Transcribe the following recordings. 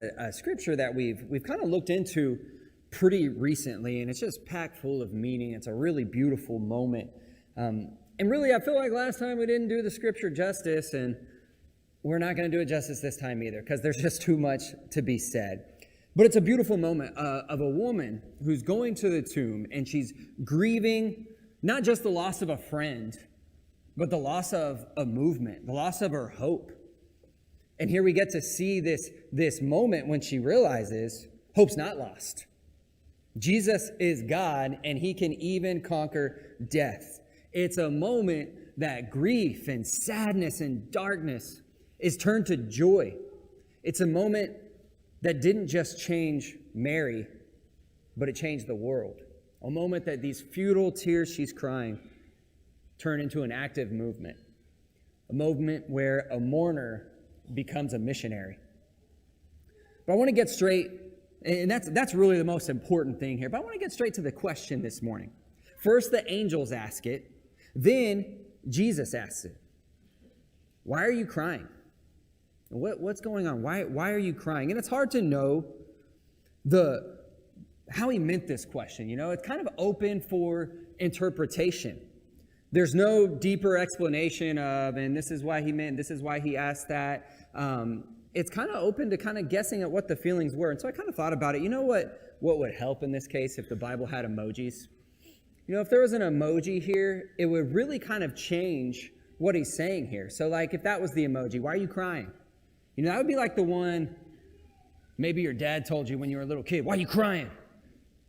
a scripture that we've kind of looked into pretty recently, and it's just packed full of meaning. It's a really beautiful moment. And really, I feel like last time we didn't do the scripture justice, and we're not going to do it justice this time either, because there's just too much to be said. But it's a beautiful moment of a woman who's going to the tomb, and she's grieving not just the loss of a friend, but the loss of a movement, the loss of her hope. And here we get to see this moment when she realizes hope's not lost. Jesus is God, and he can even conquer death. It's a moment that grief and sadness and darkness is turned to joy. It's a moment that didn't just change Mary, but it changed the world. A moment that these futile tears she's crying turn into an active movement. A movement where a mourner becomes a missionary. But I want to get straight, and that's really the most important thing here, but I want to get straight to the question this morning. First, the angels ask it, then Jesus asks it. Why are you crying? What's going on? Why are you crying? And it's hard to know how he meant this question. It's kind of open for interpretation. There's no deeper explanation of, and this is why he meant, this is why he asked that. It's kind of open to kind of guessing at what the feelings were. And so I kind of thought about it. You know what would help in this case if the Bible had emojis? If there was an emoji here, it would really kind of change what he's saying here. So like if that was the emoji, why are you crying? That would be like the one maybe your dad told you when you were a little kid. Why are you crying?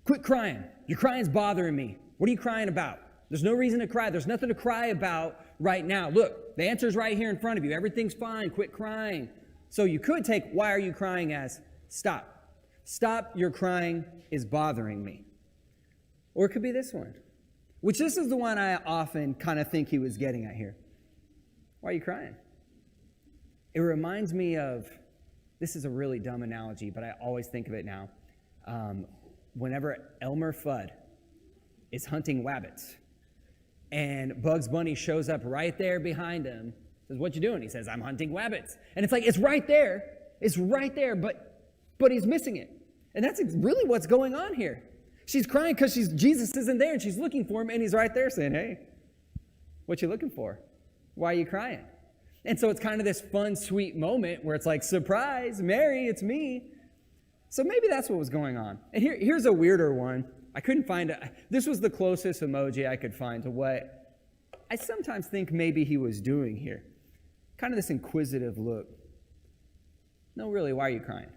Quit crying. Your crying's bothering me. What are you crying about? There's no reason to cry. There's nothing to cry about right now. Look, the answer's right here in front of you. Everything's fine. Quit crying. So you could take why are you crying as stop. Stop, your crying is bothering me. Or it could be this one, which this is the one I often kind of think he was getting at here. Why are you crying? It reminds me of, this is a really dumb analogy, but I always think of it now. Whenever Elmer Fudd is hunting rabbits, and Bugs Bunny shows up right there behind him, says, "What you doing?" He says, "I'm hunting rabbits." And it's like, it's right there, but he's missing it. And that's really what's going on here. She's crying because Jesus isn't there, and she's looking for him, and he's right there saying, "Hey, what you looking for? Why are you crying?" And so it's kind of this fun, sweet moment where it's like, surprise, Mary, it's me. So maybe that's what was going on. And here's a weirder one. I couldn't find it. This was the closest emoji I could find to what I sometimes think maybe he was doing here. Kind of this inquisitive look. No, really, why are you crying?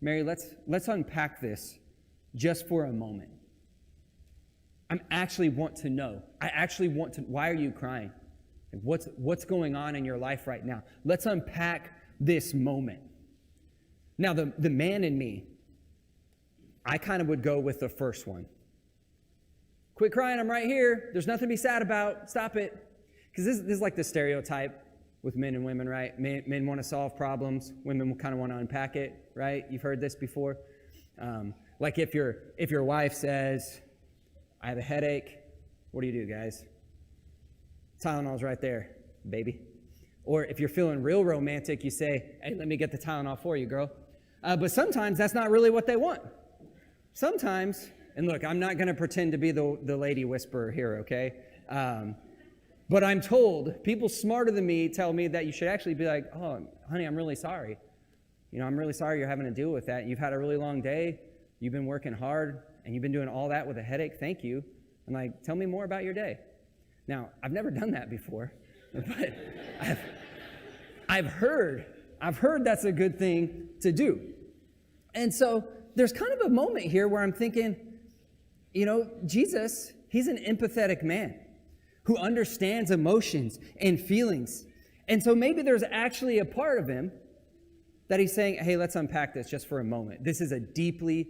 Mary, let's unpack this just for a moment. I actually want to know. Why are you crying? What's going on in your life right now? Let's unpack this moment. Now, the man in me, I kind of would go with the first one. Quit crying, I'm right here. There's nothing to be sad about. Stop it. Because this is like the stereotype with men and women, right? Men want to solve problems. Women kind of want to unpack it, right? You've heard this before. Like if your wife says, "I have a headache," what do, guys? Tylenol's right there, baby. Or if you're feeling real romantic, you say, "Hey, let me get the Tylenol for you, girl." But sometimes that's not really what they want. Sometimes, and look, I'm not going to pretend to be the lady whisperer here, okay? But I'm told, people smarter than me tell me that you should actually be like, "Oh, honey, I'm really sorry. I'm really sorry you're having to deal with that. You've had a really long day. You've been working hard, and you've been doing all that with a headache. Thank you. And like, tell me more about your day." Now, I've never done that before, but I've heard that's a good thing to do. And so there's kind of a moment here where I'm thinking, Jesus, he's an empathetic man who understands emotions and feelings. And so maybe there's actually a part of him that he's saying, "Hey, let's unpack this just for a moment. This is a deeply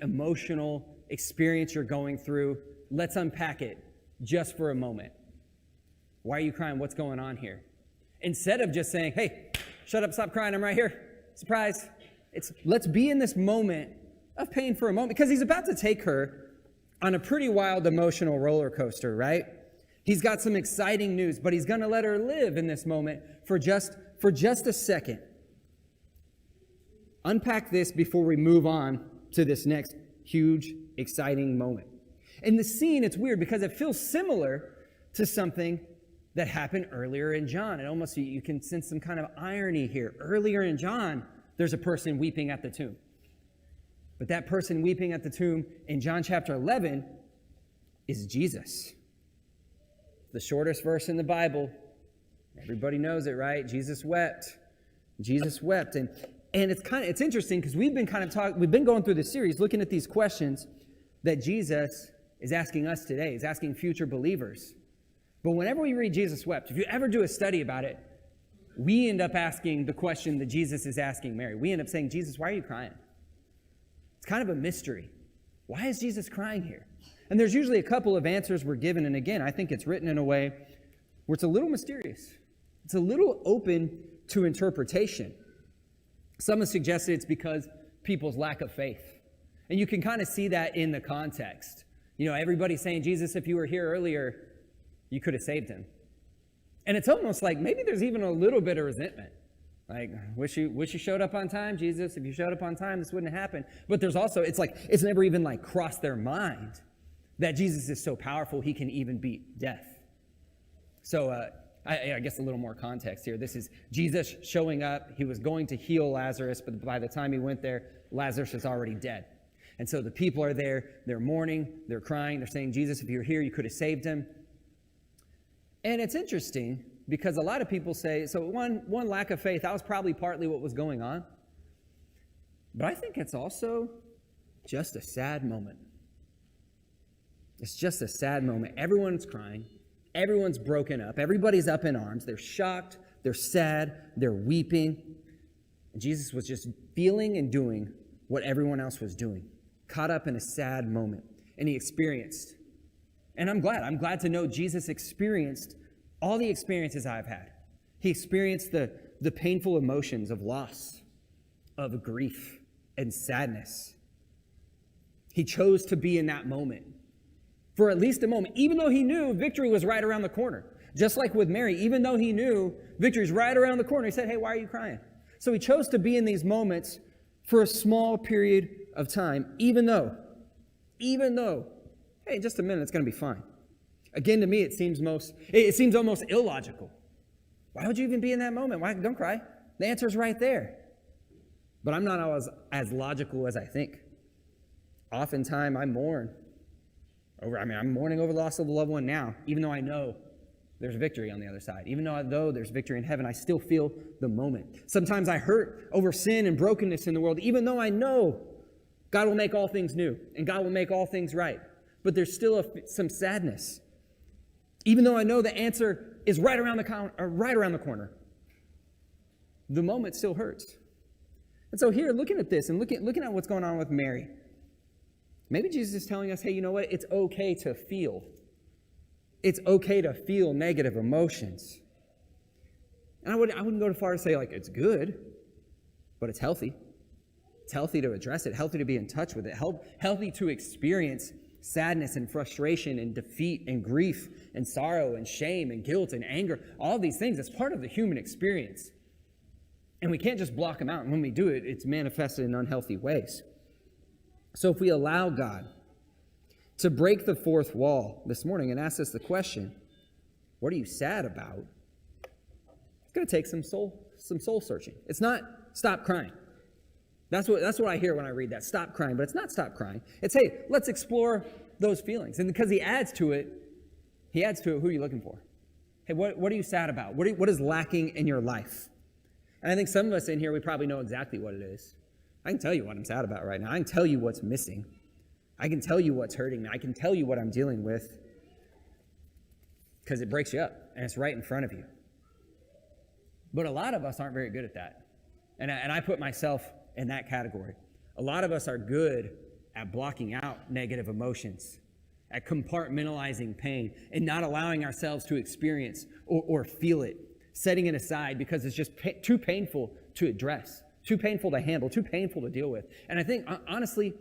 emotional experience you're going through. Let's unpack it just for a moment. Why are you crying? What's going on here?" Instead of just saying, "Hey, shut up, stop crying, I'm right here. Surprise." Let's be in this moment of pain for a moment, because he's about to take her on a pretty wild emotional roller coaster, right? He's got some exciting news, but he's going to let her live in this moment for just a second. unpack this before we move on to this next huge, exciting moment. In the scene, it's weird because it feels similar to something that happened earlier in John. And almost you can sense some kind of irony here. Earlier in John, there's a person weeping at the tomb. But that person weeping at the tomb in John chapter 11 is Jesus. The shortest verse in the Bible. Everybody knows it, right? Jesus wept. Jesus wept. And it's interesting because we've been going through this series looking at these questions that Jesus is asking us today. He's asking future believers. But whenever we read Jesus wept, if you ever do a study about it, we end up asking the question that Jesus is asking Mary. We end up saying, Jesus, why are you crying? It's kind of a mystery. Why is Jesus crying here? And there's usually a couple of answers we're given. And again, I think it's written in a way where it's a little mysterious. It's a little open to interpretation. Some have suggested it's because people's lack of faith. And you can kind of see that in the context. You know, everybody's saying, Jesus, if you were here earlier, you could have saved him. And it's almost like maybe there's even a little bit of resentment. Like, wish you showed up on time, Jesus. If you showed up on time, this wouldn't happen. But there's also, it's like, it's never even like crossed their mind that Jesus is so powerful he can even beat death. So I guess a little more context here. This is Jesus showing up. He was going to heal Lazarus, but by the time he went there, Lazarus was already dead. And so the people are there. They're mourning. They're crying. They're saying, Jesus, if you were here, you could have saved him. And it's interesting because a lot of people say, so one lack of faith, that was probably partly what was going on. But I think it's also just a sad moment. It's just a sad moment. Everyone's crying. Everyone's broken up. Everybody's up in arms. They're shocked. They're sad. They're weeping. And Jesus was just feeling and doing what everyone else was doing, caught up in a sad moment. And he experienced. And I'm glad to know Jesus experienced all the experiences I've had. He experienced the painful emotions of loss, of grief, and sadness. He chose to be in that moment for at least a moment, even though he knew victory was right around the corner. Just like with Mary, even though he knew victory's right around the corner, he said, hey, why are you crying? So he chose to be in these moments for a small period of time, even though, hey, in just a minute, it's going to be fine. Again, to me, it seems almost illogical. Why would you even be in that moment? Why? Don't cry. The answer's right there. But I'm not always as logical as I think. Oftentimes, I'm mourning over the loss of a loved one now, even though I know there's victory on the other side. Even though I know there's victory in heaven, I still feel the moment. Sometimes I hurt over sin and brokenness in the world, even though I know God will make all things new and God will make all things right. But there's still some sadness. Even though I know the answer is right around the corner, the moment still hurts. And so here, looking at this and looking at what's going on with Mary, maybe Jesus is telling us, hey, you know what? It's okay to feel. It's okay to feel negative emotions. And I wouldn't go too far to say, like, it's good, but it's healthy. It's healthy to address it, healthy to be in touch with it, healthy to experience sadness and frustration and defeat and grief and sorrow and shame and guilt and anger. All these things, it's part of the human experience. And we can't just block them out. And when we do it, it's manifested in unhealthy ways. So if we allow God to break the fourth wall this morning and ask us the question, what are you sad about? It's going to take some soul searching. It's not stop crying. That's what I hear when I read that. Stop crying. But it's not stop crying. It's, hey, let's explore those feelings. And because he adds to it, who are you looking for? Hey, what are you sad about? What is lacking in your life? And I think some of us in here, we probably know exactly what it is. I can tell you what I'm sad about right now. I can tell you what's missing. I can tell you what's hurting me. I can tell you what I'm dealing with because it breaks you up and it's right in front of you. But a lot of us aren't very good at that. And I put myself in that category. A lot of us are good at blocking out negative emotions, at compartmentalizing pain and not allowing ourselves to experience or feel it, setting it aside because it's just too painful to address, too painful to handle, too painful to deal with. And I think, honestly,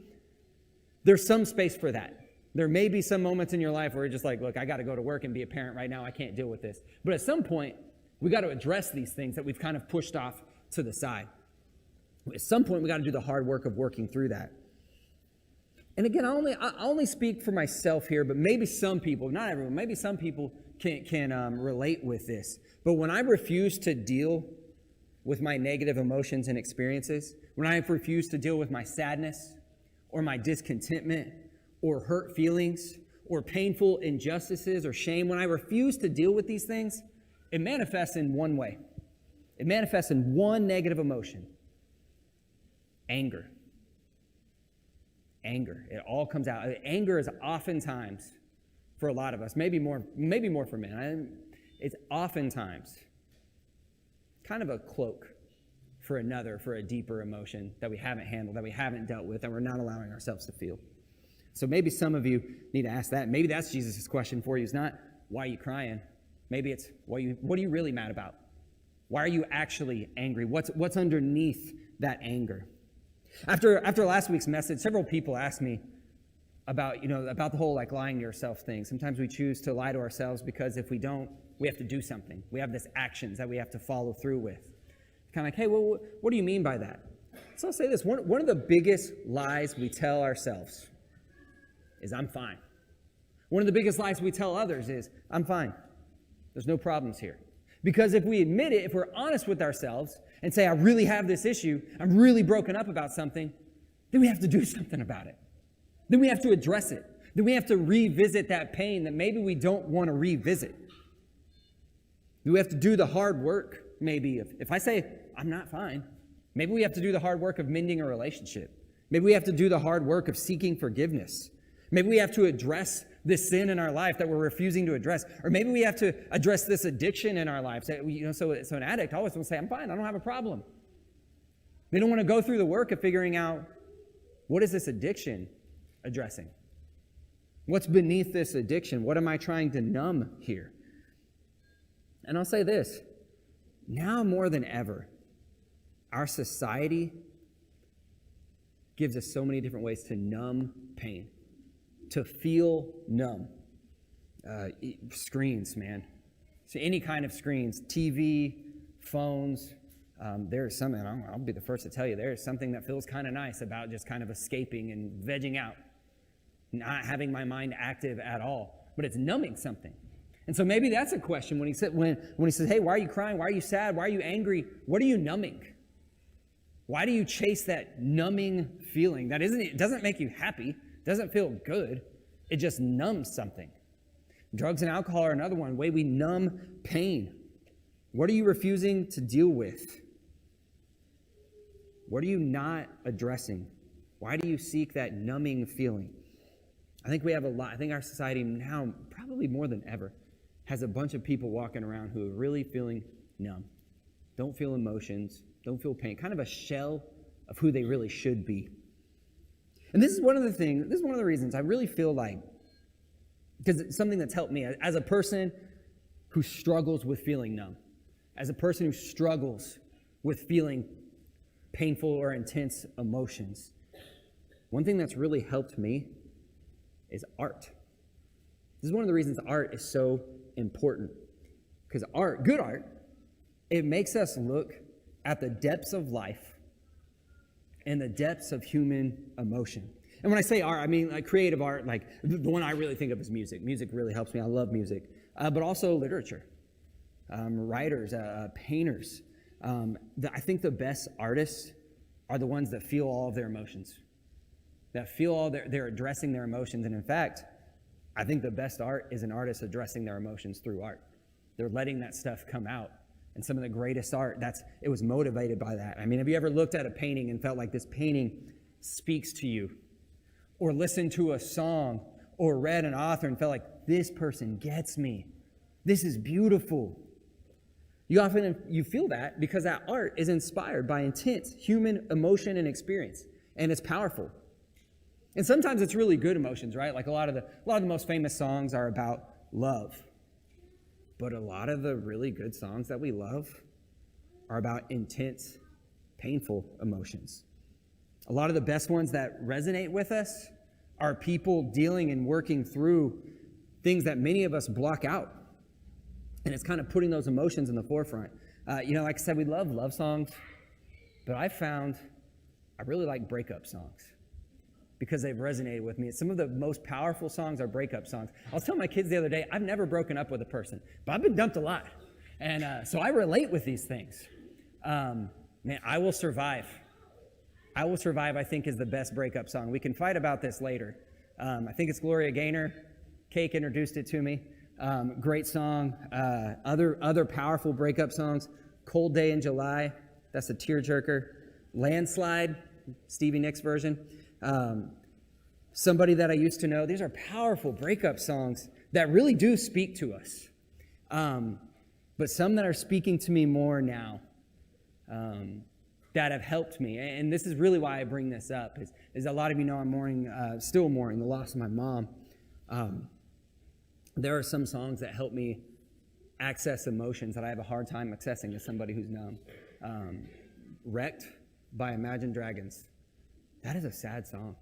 there's some space for that. There may be some moments in your life where you're just like, look, I got to go to work and be a parent right now. I can't deal with this. But at some point, we got to address these things that we've kind of pushed off to the side. At some point, we got to do the hard work of working through that. And again, I only speak for myself here, but maybe some people, not everyone, maybe some people can relate with this. But when I refuse to deal with my negative emotions and experiences, when I refuse to deal with my sadness or my discontentment or hurt feelings or painful injustices or shame, when I refuse to deal with these things, it manifests in one way. It manifests in one negative emotion: anger. Anger. It all comes out. Anger is oftentimes, for a lot of us, maybe more for men, it's oftentimes kind of a cloak for a deeper emotion that we haven't handled, that we haven't dealt with, that we're not allowing ourselves to feel. So maybe some of you need to ask that. Maybe that's Jesus' question for you. It's not, why are you crying? Maybe it's, what are you really mad about? Why are you actually angry? What's underneath that anger? After last week's message, several people asked me about the whole lying to yourself thing. Sometimes we choose to lie to ourselves because if we don't, we have to do something. We have this actions that we have to follow through with. Kind of like, hey, well, what do you mean by that? So I'll say this. One of the biggest lies we tell ourselves is, I'm fine. One of the biggest lies we tell others is, I'm fine. There's no problems here. Because if we admit it, if we're honest with ourselves and say, I really have this issue, I'm really broken up about something, then we have to do something about it. Then we have to address it. Then we have to revisit that pain that maybe we don't want to revisit. We have to do the hard work, maybe. If I say, I'm not fine, maybe we have to do the hard work of mending a relationship. Maybe we have to do the hard work of seeking forgiveness. Maybe we have to address this sin in our life that we're refusing to address. Or maybe we have to address this addiction in our lives. So an addict always will say, I'm fine, I don't have a problem. They don't want to go through the work of figuring out, what is this addiction addressing? What's beneath this addiction? What am I trying to numb here? And I'll say this, now more than ever, our society gives us so many different ways to numb pain, to feel numb. Screens, man. So any kind of screens, TV, phones. There's something, I'll be the first to tell you, there's something that feels kind of nice about just kind of escaping and vegging out, not having my mind active at all. But it's numbing something. And so maybe that's a question when he says, hey, why are you crying? Why are you sad? Why are you angry? What are you numbing? Why do you chase that numbing feeling? It doesn't make you happy. Doesn't feel good. It just numbs something. Drugs and alcohol are another one, way we numb pain. What are you refusing to deal with? What are you not addressing? Why do you seek that numbing feeling? I think we have a lot. I think our society now, probably more than ever, has a bunch of people walking around who are really feeling numb. Don't feel emotions, don't feel pain, kind of a shell of who they really should be. And this is one of the reasons I really feel like, because it's something that's helped me as a person who struggles with feeling numb, as a person who struggles with feeling painful or intense emotions. One thing that's really helped me is art. This is one of the reasons art is so important. Because good art, it makes us look at the depths of life and the depths of human emotion. And when I say art, I mean like creative art, like the one I really think of is music. Music really helps me. I love music. But also literature, writers, painters. I think the best artists are the ones that feel all of their emotions, that feel all they're addressing their emotions. And in fact, I think the best art is an artist addressing their emotions through art. They're letting that stuff come out. And some of the greatest art, it was motivated by that. I mean, have you ever looked at a painting and felt like this painting speaks to you? Or listened to a song or read an author and felt like, this person gets me. This is beautiful. You feel that because that art is inspired by intense human emotion and experience. And it's powerful. And sometimes it's really good emotions, right? Like a lot of the most famous songs are about love. But a lot of the really good songs that we love are about intense, painful emotions. A lot of the best ones that resonate with us are people dealing and working through things that many of us block out. And it's kind of putting those emotions in the forefront. Like I said, we love songs, but I found I really like breakup songs because they've resonated with me. Some of the most powerful songs are breakup songs. I was telling my kids the other day, I've never broken up with a person, but I've been dumped a lot. And so I relate with these things. Man, I Will Survive. I Will Survive, I think, is the best breakup song. We can fight about this later. I think it's Gloria Gaynor. Cake introduced it to me. Great song. Other powerful breakup songs. Cold Day in July. That's a tearjerker. Landslide, Stevie Nicks version. Somebody That I Used to Know. These are powerful breakup songs that really do speak to us. But some that are speaking to me more now, that have helped me. And this is really why I bring this up, is a lot of you know I'm mourning, still mourning the loss of my mom. There are some songs that help me access emotions that I have a hard time accessing as somebody who's numb. Wrecked by Imagine Dragons. That is a sad song.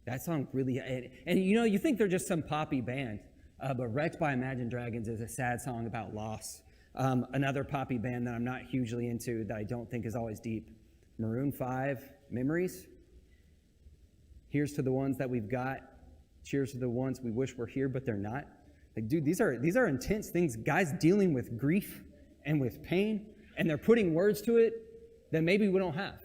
That song really, and you know, you think they're just some poppy band, but Wrecked by Imagine Dragons is a sad song about loss. Another poppy band that I'm not hugely into that I don't think is always deep. Maroon 5, Memories. Here's to the ones that we've got. Cheers to the ones we wish were here, but they're not. Like, dude, these are intense things. Guys dealing with grief and with pain, and they're putting words to it that maybe we don't have.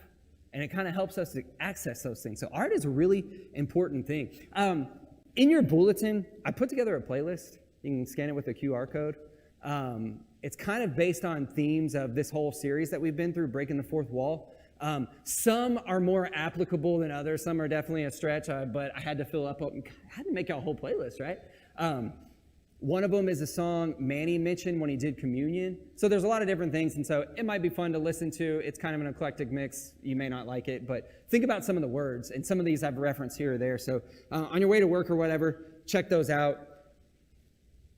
And it kind of helps us to access those things. So art is a really important thing. In your bulletin, I put together a playlist. You can scan it with a QR code. It's kind of based on themes of this whole series that we've been through, Breaking the Fourth Wall. Some are more applicable than others. Some are definitely a stretch, but I had to fill up. I had to make a whole playlist, right? One of them is a song Manny mentioned when he did communion. So there's a lot of different things, and so it might be fun to listen to. It's kind of an eclectic mix. You may not like it, but think about some of the words, and some of these I've referenced here or there. So on your way to work or whatever, check those out.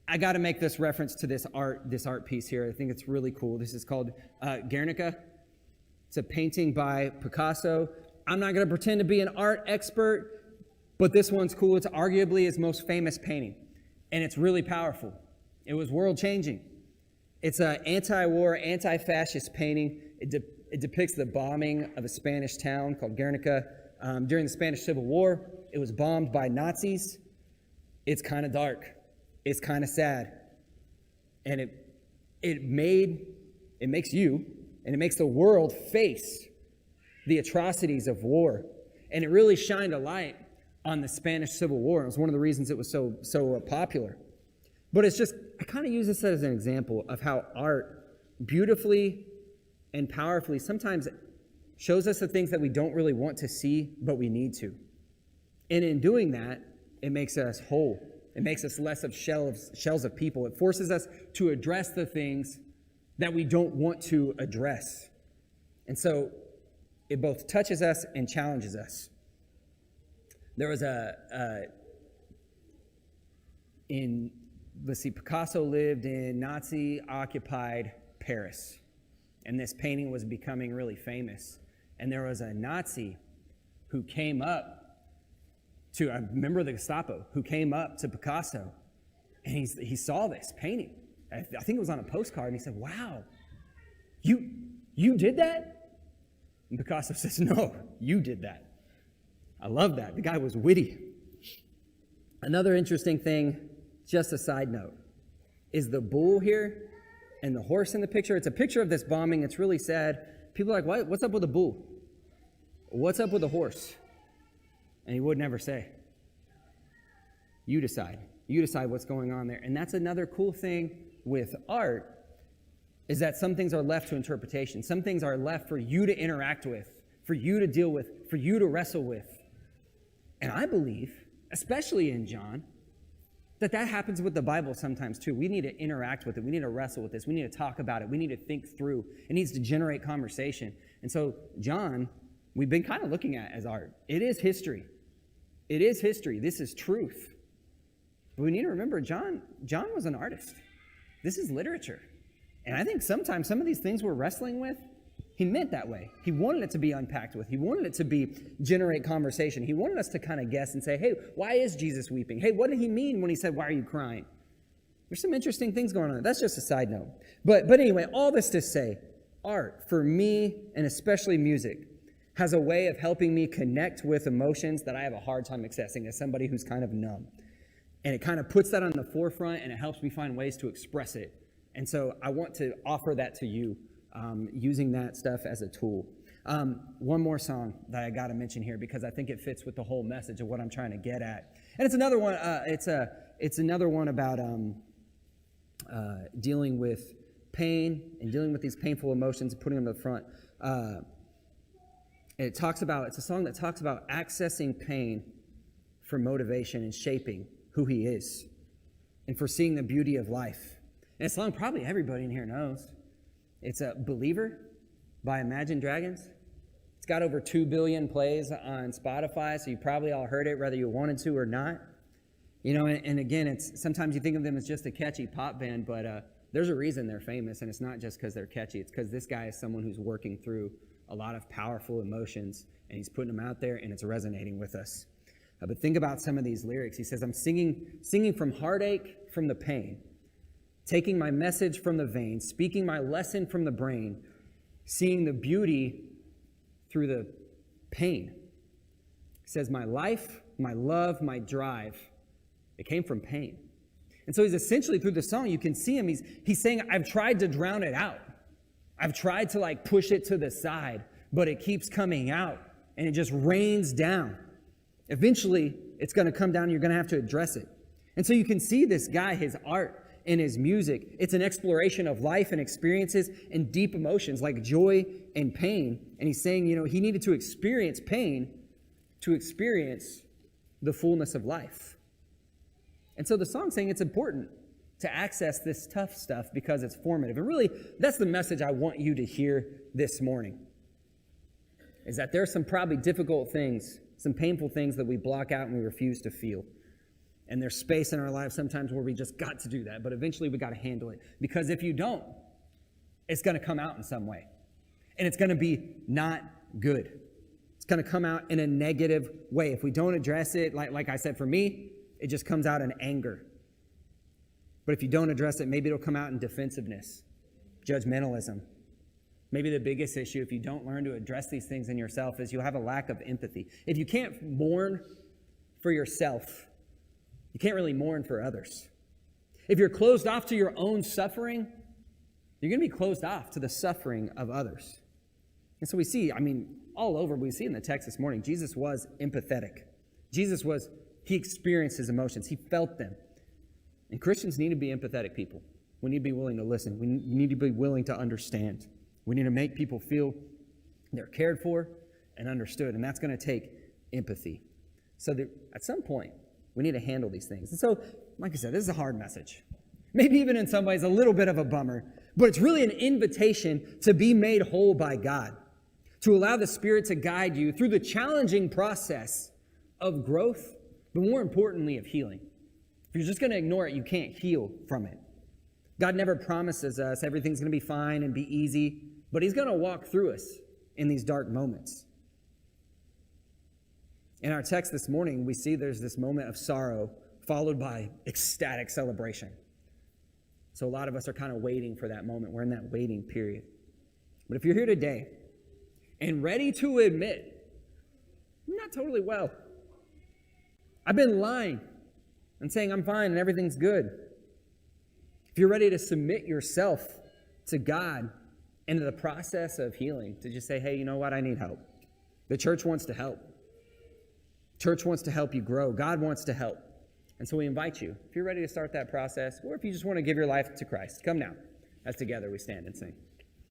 I got to make this reference to this art piece here. I think it's really cool. This is called Guernica. It's a painting by Picasso. I'm not going to pretend to be an art expert, but this one's cool. It's arguably his most famous painting, and it's really powerful. It was world-changing. It's an anti-war, anti-fascist painting. It depicts the bombing of a Spanish town called Guernica during the Spanish Civil War. It was bombed by Nazis. It's kind of dark. It's kind of sad. And it makes you and it makes the world face the atrocities of war. And it really shined a light on the Spanish Civil War. It was one of the reasons it was so popular. But it's just, I kind of use this as an example of how art beautifully and powerfully sometimes shows us the things that we don't really want to see, but we need to. And in doing that, it makes us whole. It makes us less of shells of people. It forces us to address the things that we don't want to address. And so it both touches us and challenges us. There was Picasso lived in Nazi-occupied Paris, and this painting was becoming really famous. And there was a Nazi who came up to a member of the Gestapo who came up to Picasso, and he saw this painting. I think it was on a postcard, and he said, "Wow, you did that?" And Picasso says, "No, you did that." I love that. The guy was witty. Another interesting thing, just a side note, is the bull here and the horse in the picture. It's a picture of this bombing. It's really sad. People are like, what's up with the bull? What's up with the horse? And he would never say. You decide. You decide what's going on there. And that's another cool thing with art, is that some things are left to interpretation. Some things are left for you to interact with, for you to deal with, for you to wrestle with. And I believe, especially in John, that happens with the Bible sometimes too. We need to interact with it. We need to wrestle with this. We need to talk about it. We need to think through. It needs to generate conversation. And so John, we've been kind of looking at as art. It is history. It is history. This is truth. But we need to remember John was an artist. This is literature. And I think sometimes some of these things we're wrestling with, he meant that way. He wanted it to be unpacked with. He wanted it to generate conversation. He wanted us to kind of guess and say, hey, why is Jesus weeping? Hey, what did he mean when he said, why are you crying? There's some interesting things going on. That's just a side note. But anyway, all this to say, art, for me, and especially music, has a way of helping me connect with emotions that I have a hard time accessing as somebody who's kind of numb. And it kind of puts that on the forefront, and it helps me find ways to express it. And so I want to offer that to you, using that stuff as a tool. One more song that I got to mention here because I think it fits with the whole message of what I'm trying to get at. And it's another one. It's another one about dealing with pain and dealing with these painful emotions and putting them to the front. It's a song that talks about accessing pain for motivation and shaping who he is and for seeing the beauty of life. And it's a song probably everybody in here knows. It's a Believer by Imagine Dragons. It's got over 2 billion plays on Spotify, so you probably all heard it, whether you wanted to or not. You know, and again, it's sometimes you think of them as just a catchy pop band, but there's a reason they're famous, and it's not just because they're catchy. It's because this guy is someone who's working through a lot of powerful emotions, and he's putting them out there, and it's resonating with us. But think about some of these lyrics. He says, I'm singing from heartache, from the pain, taking my message from the vein, speaking my lesson from the brain, seeing the beauty through the pain. He says, my life, my love, my drive, it came from pain. And so he's essentially, through the song, you can see him, he's saying, I've tried to drown it out. I've tried to push it to the side, but it keeps coming out and it just rains down. Eventually, it's going to come down and you're going to have to address it. And so you can see this guy, his art and his music. It's an exploration of life and experiences and deep emotions like joy and pain. And he's saying, he needed to experience pain to experience the fullness of life. And so the song's saying it's important to access this tough stuff because it's formative. And really, that's the message I want you to hear this morning, is that there's some probably difficult things, some painful things that we block out and we refuse to feel. And there's space in our lives sometimes where we just got to do that, but eventually we got to handle it. Because if you don't, it's going to come out in some way. And it's going to be not good. It's going to come out in a negative way. If we don't address it, like I said, for me, it just comes out in anger. But if you don't address it, maybe it'll come out in defensiveness, judgmentalism. Maybe the biggest issue, if you don't learn to address these things in yourself, is you'll have a lack of empathy. If you can't mourn for yourself, you can't really mourn for others. If you're closed off to your own suffering, you're going to be closed off to the suffering of others. And so we see, all over, we see in the text this morning, Jesus was empathetic. He experienced his emotions. He felt them. And Christians need to be empathetic people. We need to be willing to listen. We need to be willing to understand. We need to make people feel they're cared for and understood. And that's going to take empathy. So that at some point, we need to handle these things. And so, like I said, this is a hard message. Maybe even in some ways a little bit of a bummer. But it's really an invitation to be made whole by God. To allow the Spirit to guide you through the challenging process of growth, but more importantly, of healing. If you're just going to ignore it, you can't heal from it. God never promises us everything's going to be fine and be easy, but he's going to walk through us in these dark moments. In our text this morning, we see there's this moment of sorrow followed by ecstatic celebration. So a lot of us are kind of waiting for that moment. We're in that waiting period. But if you're here today and ready to admit, I'm not totally well. I've been lying and saying I'm fine and everything's good. If you're ready to submit yourself to God and to the process of healing, to just say, hey, you know what? I need help. The church wants to help. Church wants to help you grow. God wants to help. And so we invite you, if you're ready to start that process, or if you just want to give your life to Christ, come now. As together we stand and sing.